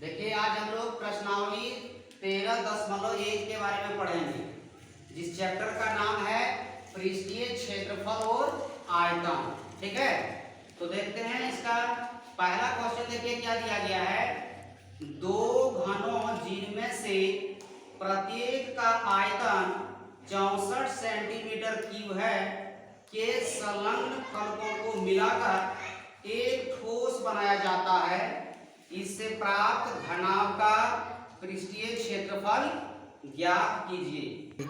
देखिए आज हम लोग प्रश्नावली 13.1 के बारे में पढ़ेंगे, जिस चैप्टर का नाम है पृष्ठीय क्षेत्रफल और आयतन। ठीक है, तो देखते हैं इसका पहला क्वेश्चन। देखिए क्या दिया गया है, दो घनों जिनमें से प्रत्येक का आयतन 64 सेंटीमीटर क्यूब है के संलग्न फलकों को मिलाकर एक ठोस बनाया जाता है। इससे प्राप्त घनाभ का पृष्ठीय क्षेत्रफल ज्ञात कीजिए।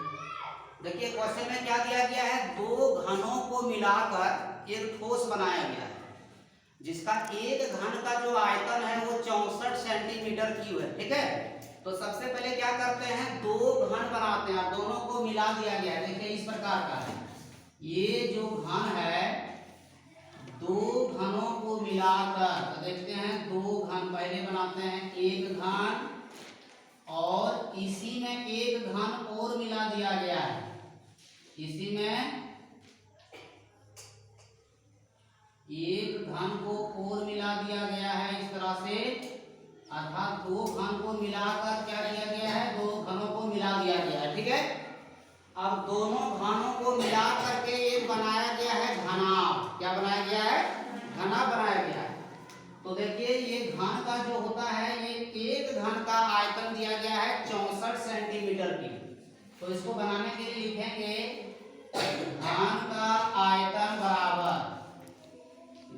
देखिए क्वेश्चन में क्या दिया गया है, दो घनों को मिलाकर एक ठोस बनाया गया है, जिसका एक घन का जो आयतन है वो 64 सेंटीमीटर क्यूब है। ठीक है, तो सबसे पहले क्या करते हैं, दो घन बनाते हैं, दोनों को मिला दिया गया है। देखिए इस प्रकार का है, ये जो घन है दो घनों को मिलाकर, तो देखते हैं दो घन पहले बनाते हैं, एक घन और इसी में एक घन और मिला दिया गया है, इसी में एक घन को और मिला दिया गया है इस तरह से, अर्थात दो घन को मिलाकर क्या किया गया है, दो घनों को मिला दिया गया है। ठीक है, अब दोनों घनों को मिला करके एक बनाया गया है घनाभ। क्या बनाया गया है, घनाभ बनाया गया है। तो देखिए ये घन का जो होता है, ये एक घन का आयतन दिया गया है 64 सेंटीमीटर की। तो इसको बनाने के लिए लिखेंगे घन का आयतन बराबर,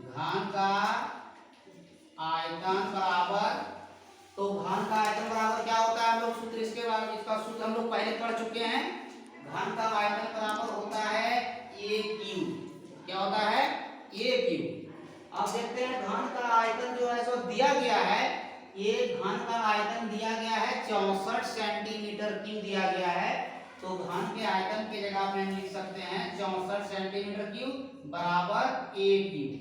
घन का आयतन बराबर, तो घन का आयतन बराबर क्या होता है, हम लोग सूत्र इसके बारे में, इसका सूत्र हम लोग पहले पढ़ चुके हैं। घन का आयतन बराबर होता है a क्यूब। क्या होता है, a क्यूब। अब देखते हैं घन का आयतन जो है सो दिया गया है, ये घन का आयतन दिया गया है 64 सेंटीमीटर क्यूब दिया गया है। तो घन के आयतन की जगह पे हम लिख सकते हैं 64 सेंटीमीटर क्यूब बराबर a क्यूब,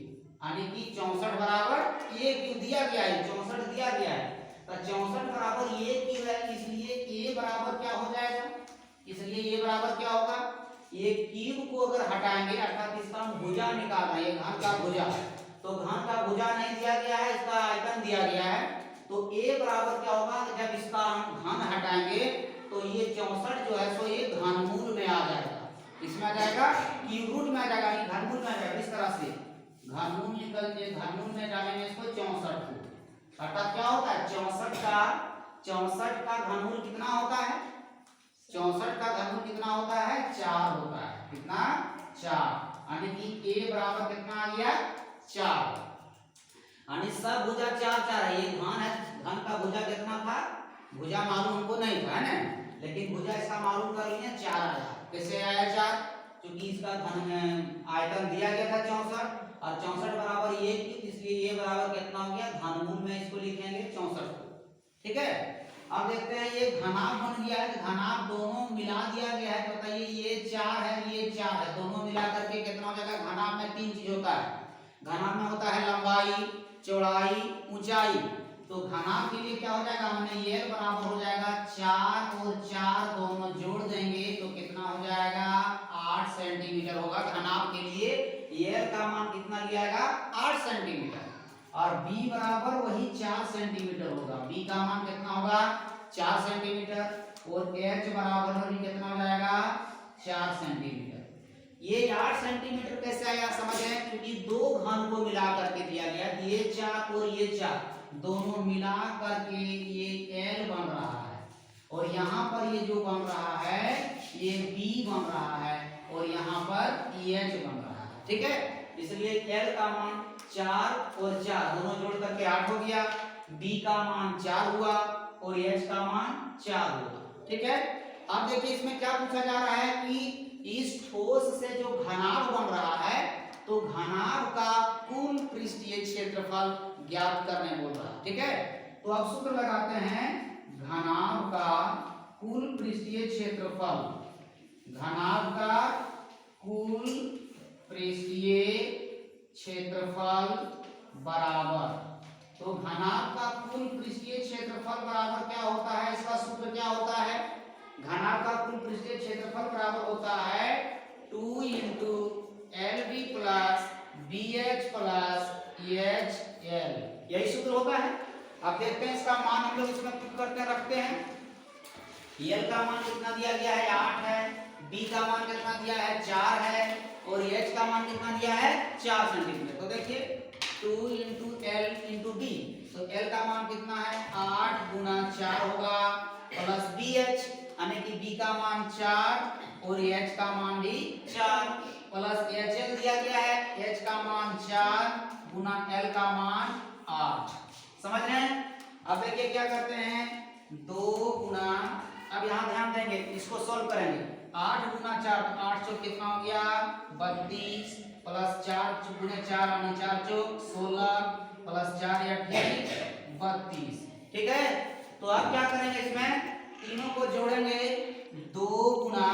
यानी कि 64 बराबर a क्यूब दिया गया है, 64 दिया गया है, तो 64 बराबर a क्यूब है, इसलिए a बराबर क्या हो जाएगा, इसलिए ये बराबर क्या होगा, ये क्यूब को अगर हटाएंगे, अर्थात इसका हम भुजा निकालना है, ये घन का भुजा, तो घन का भुजा नहीं दिया गया है, इसका आयतन दिया गया है। तो a बराबर क्या होगा, जब इसका हम घन हटाएंगे तो ये 64 जो है सो ये घनमूल में आ जाएगा, इसमें आ जाएगा, क्यूब रूट में आ जाएगा, ये घनमूल में आ जाएगा। इस तरह से घनमूल निकल के घनमूल में डालेंगे इसको 64 को, अर्थात क्या होता है 64 का घनमूल कितना होता है, 64 का घनमूल कितना होता है, 4 होता है। कितना, 4, यानी कि a बराबर कितना आ गया, 4, यानी सब भुजा 4 4 है। ये घन है, घन का भुजा कितना था, भुजा मालूम हमको नहीं था, है ना, लेकिन भुजा इसका मालूम कर लिए 4 आया। कैसे आया 4, क्योंकि इसका घन आयतन दिया गया था 64 और 64 बराबर ये, इसलिए ये बराबर कितना हो गया, घनमूल में इसको लिखेंगे 64 को। ठीक है, अब देखते हैं ये घनाभ बन गया है, घनाभ दोनों मिला दिया गया है। बताइए ये 4 है, ये 4 है, दोनों मिला करके कितना हो जाएगा, घनाभ में 3 चीज होता है, घनाभ में होता है लंबाई, चौड़ाई, ऊंचाई। तो घनाभ के लिए क्या हो जाएगा, हमने ये बराबर हो जाएगा 4 और 4 दोनों जोड़ देंगे तो कितना हो जाएगा, 8 सेंटीमीटर होगा घनाभ के लिए। ये का मान कितना लिया जाएगा, 8 सेंटीमीटर, और b बराबर वही 4 सेंटीमीटर होगा, b का मान कितना होगा, 4 सेंटीमीटर, और h बराबर भी कितना हो जाएगा, 4 सेंटीमीटर। ये 8 सेंटीमीटर कैसे आया समझें, क्योंकि दो घन को मिला करके दिया गया, ये 4 और ये 4 दोनों मिला करके ये L बन रहा है, और यहाँ पर ये जो बन रहा है ये B बन रहा है, और यहाँ पर EH बन रहा है। ठीक है, इसलिए L का मान 4 और 4 दोनों जोड़ करके 8 हो गया, B का मान 4 हुआ और H का मान 4 हुआ। ठीक है, अब देखिए इसमें क्या पूछा जा रहा है कि इस ठोस से जो घनाभ बन रहा है, तो घनाभ का कुल पृष्ठीय क्षेत्रफल ज्ञात करने बोल रहा है। ठीक है, तो अब सूत्र लगाते हैं, घनाभ का कुल पृष्ठीय क्षेत्रफल, घनाभ का कुल पृष्ठीय क्षेत्रफल बराबर, तो घनाभ का कुल पृष्ठीय क्षेत्रफल बराबर क्या होता है, इसका सूत्र क्या होता है, घनाभ का कुल पृष्ठीय क्षेत्रफल बराबर होता है 2 into LB plus BH plus EHL, यही सूत्र होता है। अब देखते हैं इसका मान हम लोग इसमें पुट करते हैं, रखते हैं। L का मान कितना दिया गया है 8 है, B का मान कितना दिया है 4 है और H का मान कितना दिया है 4 सेंटीमीटर। तो देखिए 2 इंटू L इंटू B, तो L का मान कितना है 8 गुना 4 होगा प्लस BH यानी कि B का मान 4 और H का मान भी 4 प्लस HL दिया गया है, H का मान 4 गुना L का मान 8। समझ रहे हैं? अब देखिए क्या करते हैं 2 गुना, अब यहाँ ध्यान देंगे इसको सॉल्व करेंगे। 8 गुना 4 तो 8 चौक कितना हो गया 32 प्लस 4 गुने 4 यानी 4 चौक 16 प्लस 4 या 32। ठीक है, तो अब क्या करेंगे इसमें तीनों को जोड़ेंगे 2 गुना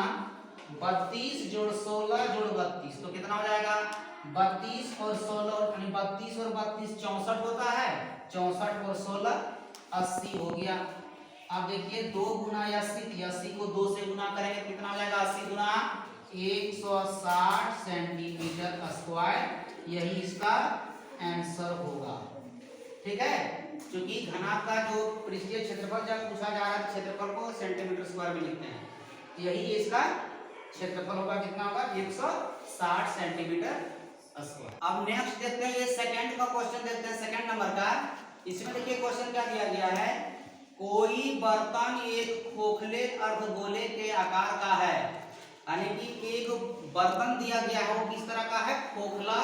32 जोड़ 16 जोड़ 32 तो कितना हो जाएगा 32 और 16 यानी 32 और 32 64 होता है, 64 और 16 80 हो गया। अब देखिए 2 गुना 80, 80 को 2 से गुना करेंगे कितना हो जाएगा 80 गुना 160 सेंटीमीटर स्क्वायर, यही इसका आंसर होगा। ठीक है, क्योंकि घनाभ का जो पृष्ठीय क्षेत्रफल जब पूछा जा रहा है क्षेत्रफल को सेंटीमीटर स्क्वायर में लिखते हैं, यही इसका क्षेत्रफल होगा, कितना होगा 160 सेंटीमीटर स्क्वायर। अब नेक्स्ट देखते हैं, ये सेकंड का क्वेश्चन देखते हैं, सेकंड नंबर का। इसमें देखिए क्वेश्चन क्या दिया गया है, कोई बर्तन एक खोखले अर्धगोले के आकार का है, यानी कि एक बर्तन दिया गया है वो किस तरह का है खोखला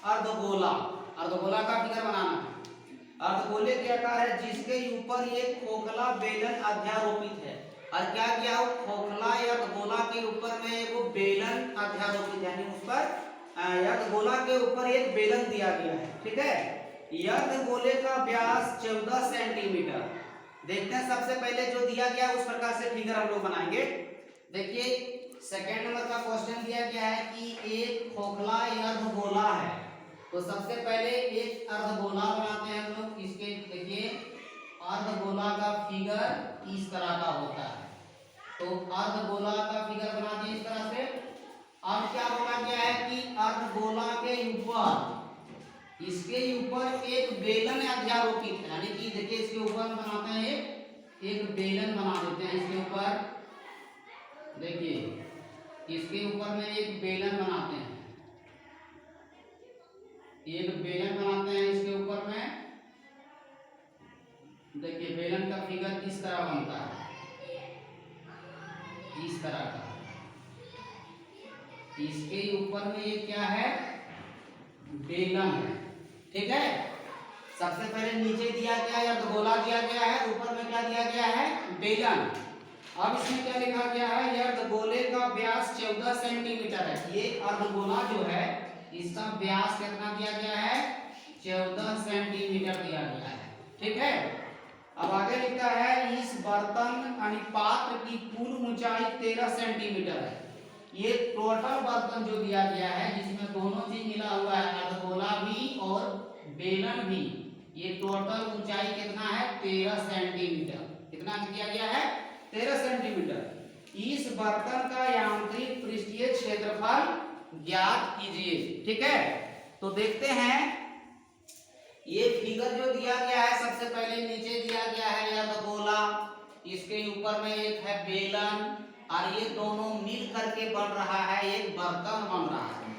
अर्धगोला, अर्धगोला का फिगर बनाना है, अर्धगोले के आकार है जिसके ऊपर एक खोखला बेलन अध्यारोपित है। और क्या किया हो खोखला या अर्धगोला के ऊपर में वो बेलन अध्यारोपित है, यानी उस पर अर्धगोला के ऊपर एक बेलन दिया गया है। ठीक है, अर्धगोले का व्यास 14 सेंटीमीटर। देखते हैं सबसे पहले जो दिया गया उस प्रकार से फिगर हम लोग बनाएंगे। देखिए सेकंड नंबर का क्वेश्चन दिया गया है कि एक खोखला अर्धगोला है, तो सबसे पहले एक अर्धगोला बनाते हैं हम लोग। इसके देखिए अर्धगोला का फिगर इस तरह का होता है, तो अर्धगोला का फिगर बना दिए इस तरह से। अब क्या बोला गया है कि अर्धगोला के ऊपर, इसके ऊपर एक बेलन अध्यारोपित है, यानी कि देखिए इसके ऊपर बनाते हैं एक बेलन बना देते हैं इसके ऊपर। देखिए इसके ऊपर में एक बेलन बनाते हैं, एक बेलन बनाते हैं इसके ऊपर में। देखिए बेलन का फिगर इस तरह बनता है, इस तरह का। इसके ऊपर में ये क्या है बेलन है। ठीक है, सबसे पहले नीचे दिया गया है अर्धगोला दिया गया है, ऊपर में क्या दिया गया है बेलन। अब इसमें क्या लिखा गया है अर्धगोले का व्यास 14 सेंटीमीटर है। ये अर्धगोला जो है इसका व्यास कितना दिया गया है 14 सेंटीमीटर दिया गया है। ठीक है, अब आगे लिखा है इस बर्तन यानी पात्र की कुल ऊंचाई 13 सेंटीमीटर है। ये टोटल बर्तन जो दिया गया है जिसमें दोनों चीज मिला हुआ है अर्धगोला भी और बेलन भी, ये टोटल ऊंचाई कितना है 13 सेंटीमीटर। कितना दिया गया है 13 सेंटीमीटर। इस बर्तन का यांत्रिक पृष्ठीय क्षेत्रफल ज्ञात कीजिए। ठीक है, तो देखते हैं ये फिगर जो दिया गया है, सबसे पहले नीचे दिया गया है अर्धगोला, इसके ऊपर में एक है बेलन और ये दोनों मिल करके बन रहा है एक बर्तन बन रहा है।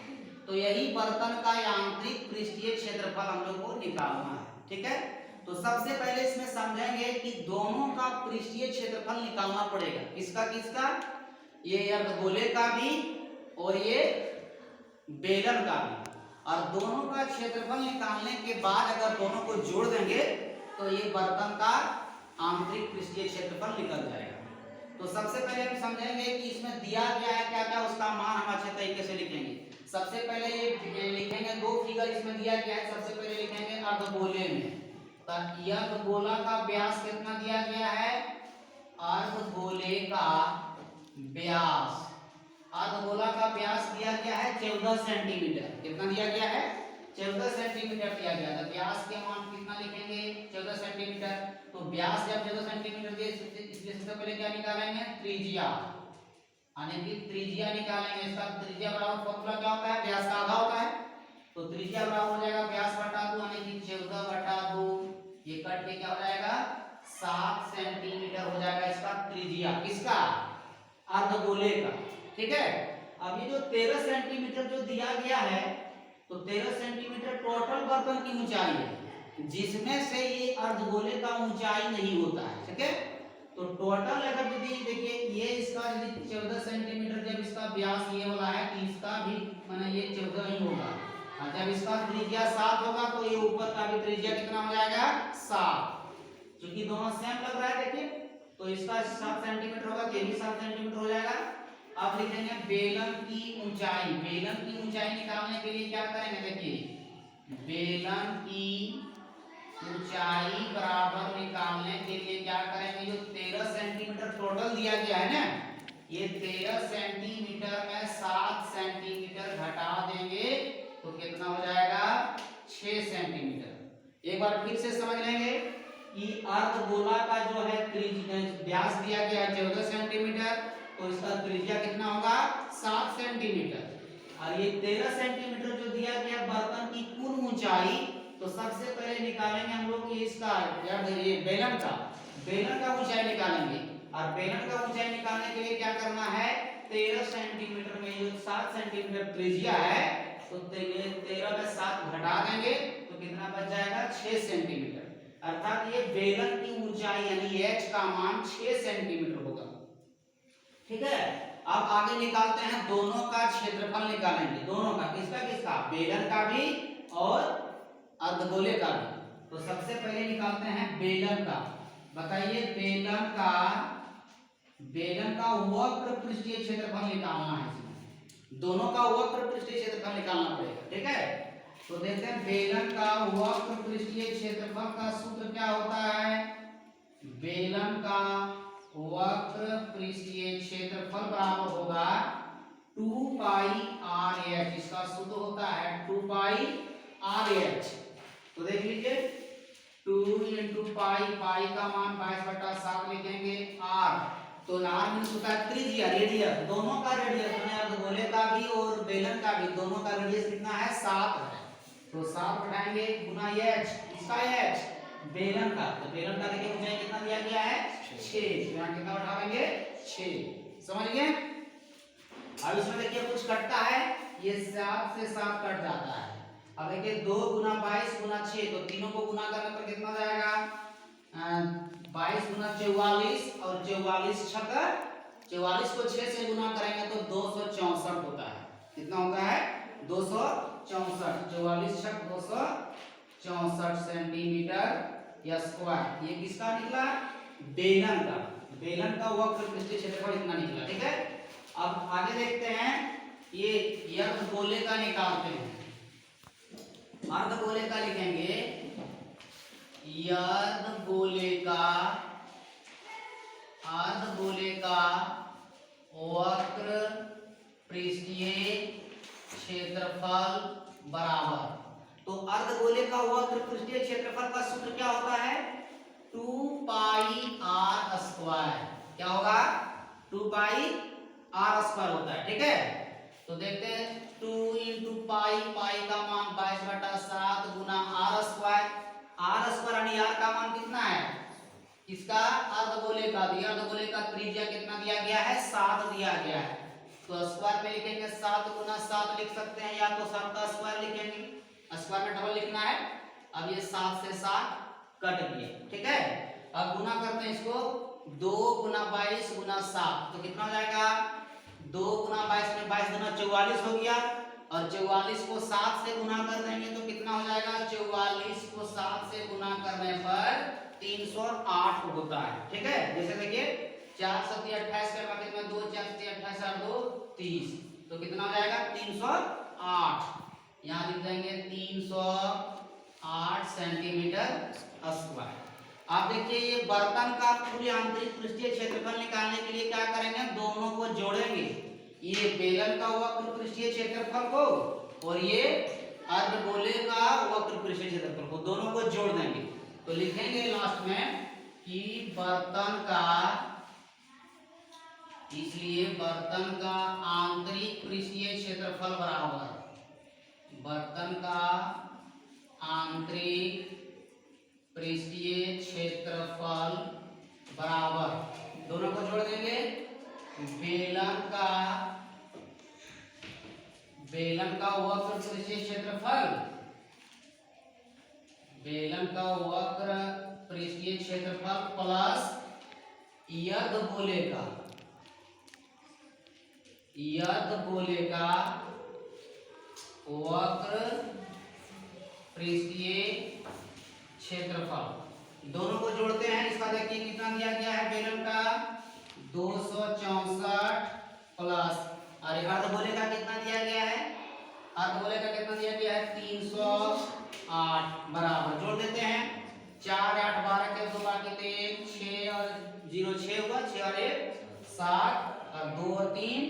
तो यही बर्तन का यांत्रिक पृष्ठीय क्षेत्रफल हम लोग को निकालना है। ठीक है, तो सबसे पहले इसमें समझेंगे कि दोनों का पृष्ठीय क्षेत्रफल निकालना पड़ेगा। किसका किसका, ये अर्धगोले का भी और ये बेलन का भी। और दोनों का क्षेत्रफल निकालने के बाद अगर दोनों को जोड़ देंगे तो ये बर्तन का आंतरिक पृष्ठीय क्षेत्रफल निकल जाएगा। तो सबसे पहले हम समझेंगे कि इसमें दिया गया है क्या क्या, उसका मान हम अच्छे तरीके से लिखेंगे। सबसे पहले ये लिखेंगे दो फिगर इसमें दिया गया है। सबसे पहले लिखेंगे अर्धगोले में, तो अर्धगोला का व्यास कितना दिया गया है, अर्धगोले का व्यास, अर्धगोला का व्यास दिया गया है 14 सेंटीमीटर। कितना दिया गया है 14 सेंटीमीटर दिया गया था। व्यास के मान कितना लिखेंगे 14 सेंटीमीटर। तो व्यास जब 14 सेंटीमीटर दिए इसलिए सबसे पहले क्या निकालेंगे त्रिज्या, यानी कि त्रिज्या निकालेंगे। इसका त्रिज्या बराबर फॉर्मूला क्या होता है व्यास का आधा होता है, तो त्रिज्या बराबर हो जाएगा व्यास बटा 2 यानी कि 14 बटा 2 ये कट के क्या हो जाएगा 7 सेंटीमीटर हो जाएगा इसका त्रिज्या, किसका अर्धगोले का। ठीक है, अब ये जो 13 सेंटीमीटर जो दिया गया है, तो 13 सेंटीमीटर टोटल बर्तन की ऊंचाई है, जिसमें से ये अर्धगोले का ऊंचाई नहीं होता है। ठीक है, तो टोटल अगर यदि देखिए ये इसका यदि 14 सेंटीमीटर जब इसका व्यास ये वाला है, तो इसका भी माने ये 14 ही होगा, और जब इसका त्रिज्या 7 होगा तो ये ऊपर का भी त्रिज्या कितना हो जाएगा 7। क्योंकि दोनों सेम लग रहा है देखिए, तो इसका 7 सेंटीमीटर होगा, ये भी 7 सेंटीमीटर हो जाएगा। अब लिखेंगे बेलन की ऊंचाई। बेलन की ऊंचाई निकालने के लिए क्या करेंगे, देखिए बेलन की ऊंचाई बराबर निकालने के लिए क्या करेंगे, जो 13 सेंटीमीटर टोटल दिया गया है ना, ये 13 सेंटीमीटर में 7 सेंटीमीटर घटा देंगे तो कितना हो जाएगा 6 सेंटीमीटर। एक बार फिर से समझ लेंगे कि अर्धगोला का जो है व्यास दिया गया है 14 सेंटीमीटर, तो इसका त्रिज्या कितना होगा 7 सेंटीमीटर, और ये 13 सेंटीमीटर जो दिया गया बर्तन की कुल ऊंचाई, तो सबसे पहले निकालेंगे हम लोग इसका ये बेलन का ऊंचाई निकालेंगे, और बेलन का ऊंचाई निकालने के लिए क्या करना है 13 सेंटीमीटर में जो 7 सेंटीमीटर त्रिज्या है, तो 13 में 7 घटा देंगे तो कितना बच जाएगा 6 सेंटीमीटर। अर्थात ये बेलन की ऊंचाई यानी h का मान 6 सेंटीमीटर होगा। ठीक है, अब आगे निकालते हैं दोनों का क्षेत्रफल निकालेंगे, दोनों का, किसका बेलन का भी और अर्धगोले का भी। तो सबसे पहले निकालते हैं बेलन का। बताइए बेलन का वक्र पृष्ठीय क्षेत्रफल निकालना है, इसमें दोनों का वक्र पृष्ठीय क्षेत्रफल निकालना पड़ेगा। ठीक है, तो देखते हैं बेलन का वक्र पृष्ठीय क्षेत्रफल का सूत्र क्या होता है। बेलन का वक्र पृष्ठीय क्षेत्रफल बराबर होगा 2 पाई RH, इसका सूत्र होता है 2 पाई RH। तो देख लीजिए 2 इंटू पाई का मान 22/7 लिखेंगे, r तो r मींस होता है त्रिज्या, रेडियस, दोनों का रेडियस अर्धगोले का भी और बेलन का भी दोनों का रेडियस कितना है 7 है, तो 7 उठाएंगे गुना h, इसका h बेलन का, तो बेलन का देखिए ऊंचाई कितना दिया गया है 6, यहाँ कितना उठाएंगे 6। समझ गए। अब इसमें देखिए कुछ कटता है, ये 7 से 7 कट जाता है। अब देखिए 2 गुना 22 गुना 6, तो तीनों को गुना करने पर कितना जाएगा 22 गुना 44, और 44 छक्का 44 को 6 से गुना करेंगे तो 264 होता है। कितना होता है 264, 44 छक 264 सेंटीमीटर स्क्वायर। ये किसका निकला बेलन का वक्र पृष्ठीय क्षेत्रफल इतना निकला। ठीक है, अब आगे देखते हैं ये अर्धगोले का निकालते हैं। अर्धगोले का लिखेंगे अर्धगोले का वक्र पृष्ठीय क्षेत्रफल बराबर, तो अर्धगोले का वक्र पृष्ठीय क्षेत्रफल का सूत्र क्या होता है 2 पाई r स्क्वायर। क्या होगा 2 पाई r स्क्वायर होता है। ठीक है, तो देखते हैं 2 इंटू पाई का मान 22/7 गुना r स्क्वायर यानी r का मान कितना है इसका अर्धगोले का त्रिज्या कितना दिया गया है 7 दिया गया है, तो स्क्वायर में लिखेंगे 7 गुना 7 लिख सकते हैं, या तो 7 का स्क्वायर लिखेंगे, स्क्वायर में डबल लिखना है। अब ये 7 से 7 कट गया। ठीक है, अब गुना करते हैं इसको 2 गुना 22 गुना 7, तो कितना हो जाएगा 2 गुना 22 में 22 गुना 44 हो गया, और 44 को 7 से गुना कर देंगे तो कितना हो जाएगा 44 को 7 से गुना करने पर 308 होता है। ठीक है, जैसे देखिए 4 7 28 के बाद में 2 4 28 और 2 30, तो कितना हो जाएगा 308, यहाँ लिख देंगे 308 सेंटीमीटर स्क्वायर। आप देखिए ये बर्तन का पूरी आंतरिक पृष्ठीय क्षेत्रफल निकालने के लिए क्या करेंगे दोनों को जोड़ेंगे, ये बेलन का वक्र पृष्ठीय क्षेत्रफल को और ये अर्धगोले का वक्र पृष्ठीय क्षेत्रफल को दोनों को जोड़ देंगे, तो लिखेंगे लास्ट में कि इसलिए बर्तन का आंतरिक पृष्ठीय क्षेत्रफल बराबर बर्तन का आंतरिक पृष्ठीय क्षेत्रफल बराबर, दोनों को जोड़ देंगे, बेलन का वक्र पृष्ठीय क्षेत्रफल, बेलन का वक्र पृष्ठीय क्षेत्रफल प्लस यद गोले का वक्र पृष्ठीय क्षेत्रफल, दोनों को जोड़ते हैं। इसका देखिए कितना दिया गया है, बेलन का 264 प्लस और अर्धगोले का कितना दिया गया है, अर्धगोले का कितना दिया गया है 308 बराबर, जोड़ देते हैं। 4 8 12 के 2 बाकी थे 6 और 0 6 हुआ, 6 और 1 7 और 2 और 3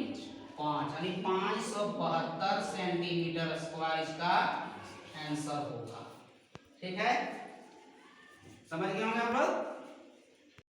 5, यानी 572 सेंटीमीटर स्क्वायर इसका आंसर होगा। ठीक है, समझ गए होंगे आप लोग।